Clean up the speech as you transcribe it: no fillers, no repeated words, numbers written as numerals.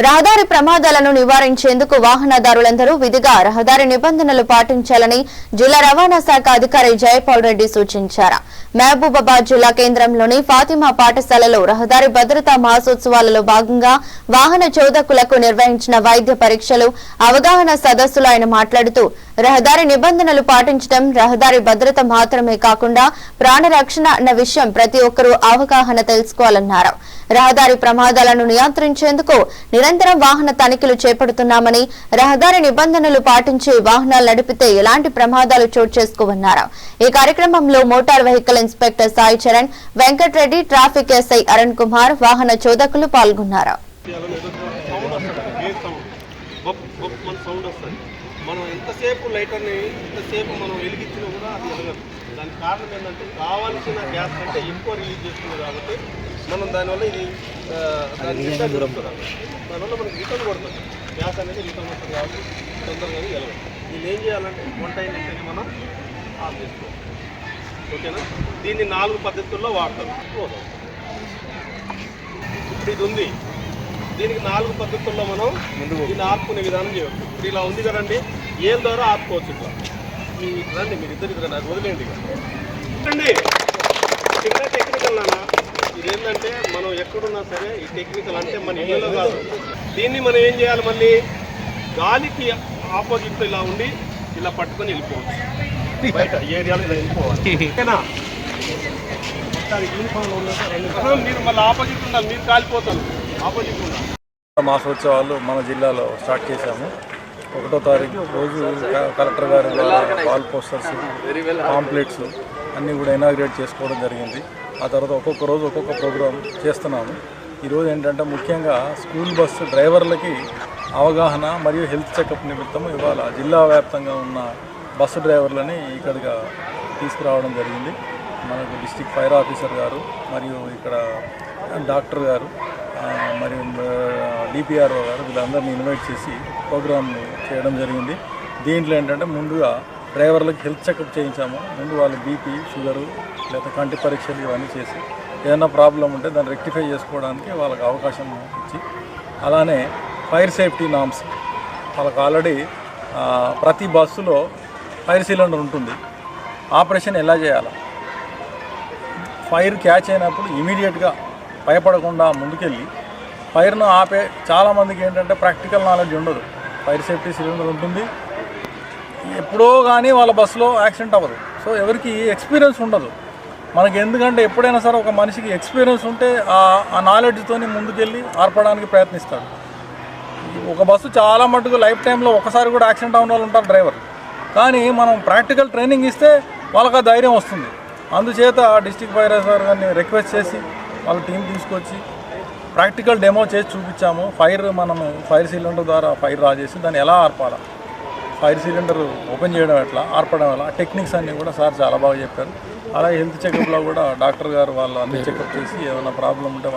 రహదారి ప్రమాదాలను నివారించేందుకు వాహనదారులందరూ విధిగా రహదారి నిబంధనలు పాటించాలని జిల్లా రవాణా శాఖ అధికారి జయపాల్ రెడ్డి సూచించారు. మహబూబాబాద్ జిల్లా కేంద్రంలోని ఫాతిమా పాఠశాలలో రహదారి భద్రతా మాసోత్సవాలలో భాగంగా వాహన చోదకులకు నిర్వహించిన వైద్య పరీక్షలు, అవగాహన సదస్సులో ఆయన మాట్లాడుతూ రహదారి నిబంధనలు పాటించడం రహదారి భద్రత మాత్రమే కాకుండా ప్రాణరక్షణ అన్న విషయం ప్రతి ఒక్కరూ అవగాహన తెలుసుకోవాలన్నారు. రహదారి ప్రమాదాలను నియంత్రించేందుకు నిరంతరం వాహన తనిఖీలు చేపడుతున్నామని, రహదారి నిబంధనలు పాటించి వాహనాలు నడిపితే ఎలాంటి ప్రమాదాలు చోటు చేసుకోవన్నారు. ఈ కార్యక్రమంలో motor vehicle inspector Sai Charan, Venkatareddy, traffic SI Arun Kumar, వాహన చోదకులు పాల్గొన్నారు. మనం ఎంతసేపు లైటర్ని ఎంతసేపు మనం వెలిగించినా కూడా అది వెలగదు. దానికి కారణం ఏంటంటే కావాల్సిన గ్యాస్ కంటే ఎక్కువ రిలీజ్ చేస్తుంది కాబట్టి మనం దానివల్ల ఇది రిటర్న్ కొడుతుంది. దానివల్ల మనకి రిటర్న్ కొడుతుంది, గ్యాస్ అనేది రిటర్న్ వస్తుంది కాబట్టి తొందరగా వెలగదు. దీన్ని ఏం చేయాలంటే వంట అయినట్టు మనం ఆఫ్ చేసుకోవాలి. ఓకేనా? దీన్ని 4 పద్ధతుల్లో వాడతాం. ఇప్పుడు ఇది ఉంది, దీనికి 4 పద్ధతుల్లో మనం దీన్ని ఆపుకునే విధానం చేయవచ్చు. ఇప్పుడు ఇలా ఉంది కదండి, ఏం ద్వారా ఆపుకోవచ్చు. ఇట్లా రండి, మీరు ఇద్దరు నాకు వదిలేండి. రండి, చిన్న టెక్నికల్ నాన్న. ఇదేంటంటే మనం ఎక్కడున్నా సరే ఈ టెక్నికల్ అంటే మన ఇళ్ళలో కాదు. దీన్ని మనం ఏం చేయాలి, మళ్ళీ గాలికి ఆపోజిట్ ఇలా ఉండి ఇలా పట్టుకొని వెళ్ళిపోవచ్చు. బయట ఏరియాలో ఇలా వెళ్ళిపోవాలి. ఓకేనా? మీరు మళ్ళీ ఆపోజిట్ ఉండాలి, మీరు కాలిపోతారు. మాసోత్సవాలు మన జిల్లాలో స్టార్ట్ చేశాము. 1వ తారీఖు రోజు కలెక్టర్ గారి ద్వారా వాల్ పోస్టర్స్, పాంప్లెట్స్ అన్నీ కూడా ఇనాగ్రేట్ చేసుకోవడం జరిగింది. ఆ తర్వాత ఒక్కొక్క రోజు ఒక్కొక్క ప్రోగ్రాం చేస్తున్నాము. ఈరోజు ఏంటంటే ముఖ్యంగా స్కూల్ బస్సు డ్రైవర్లకి అవగాహన మరియు హెల్త్ చెకప్ నిమిత్తం ఇవాళ జిల్లా వ్యాప్తంగా ఉన్న బస్సు డ్రైవర్లని ఇక్కడిగా తీసుకురావడం జరిగింది. మనకు డిస్ట్రిక్ట్ ఫైర్ ఆఫీసర్ గారు మరియు ఇక్కడ డాక్టర్ గారు మరియు డిపిఆర్ఓ గారు వీళ్ళందరినీ ఇన్వైట్ చేసి ప్రోగ్రామ్ చేయడం జరిగింది. దీంట్లో ఏంటంటే ముందుగా డ్రైవర్లకు హెల్త్ చెకప్ చేయించాము. ముందు వాళ్ళు బీపీ, షుగరు లేదా కంటి పరీక్షలు ఇవన్నీ చేసి ఏదైనా ప్రాబ్లం ఉంటే దాన్ని రెక్టిఫై చేసుకోవడానికి వాళ్ళకి అవకాశం ఇచ్చి, అలానే ఫైర్ సేఫ్టీ నామ్స్ వాళ్ళకి ఆల్రెడీ ప్రతి బస్సులో ఫైర్ సిలిండర్ ఉంటుంది. ఆపరేషన్ ఎలా చేయాలి, ఫైర్ క్యాచ్ అయినప్పుడు ఇమీడియట్గా భయపడకుండా ముందుకెళ్ళి ఫైర్ను ఆపే చాలామందికి ఏంటంటే ప్రాక్టికల్ నాలెడ్జ్ ఉండదు. ఫైర్ సేఫ్టీ సిలిండర్ ఉంటుంది, ఎప్పుడో కానీ వాళ్ళ బస్సులో యాక్సిడెంట్ అవ్వదు. సో ఎవరికి ఎక్స్పీరియన్స్ ఉండదు. మనకి ఎందుకంటే ఎప్పుడైనా సరే ఒక మనిషికి ఎక్స్పీరియన్స్ ఉంటే ఆ నాలెడ్జ్తో ముందుకెళ్ళి ఆర్పడానికి ప్రయత్నిస్తాడు. ఒక బస్సు చాలా మటుకు లైఫ్ టైంలో ఒకసారి కూడా యాక్సిడెంట్ అవ్వని వాళ్ళు ఉంటారు డ్రైవర్. కానీ మనం ప్రాక్టికల్ ట్రైనింగ్ ఇస్తే వాళ్ళకి ఆ ధైర్యం వస్తుంది. అందుచేత డిస్ట్రిక్ట్ ఫైర్ ఆఫీసర్ గారిని రిక్వెస్ట్ చేసి వాళ్ళ టీం తీసుకొచ్చి ప్రాక్టికల్ డెమో చేసి చూపించాము. మనము ఫైర్ సిలిండర్ ద్వారా ఫైర్ రాజేసి దాన్ని ఎలా ఆర్పాలా, ఫైర్ సిలిండర్ ఓపెన్ చేయడం ఎట్లా, ఆర్పడం ఎలా, టెక్నిక్స్ అన్నీ కూడా సార్ చాలా బాగా చెప్పారు. అలాగే హెల్త్ చెకప్లో కూడా డాక్టర్ గారు వాళ్ళు అన్ని చెకప్ చేసి ఏమైనా ప్రాబ్లం ఉంటే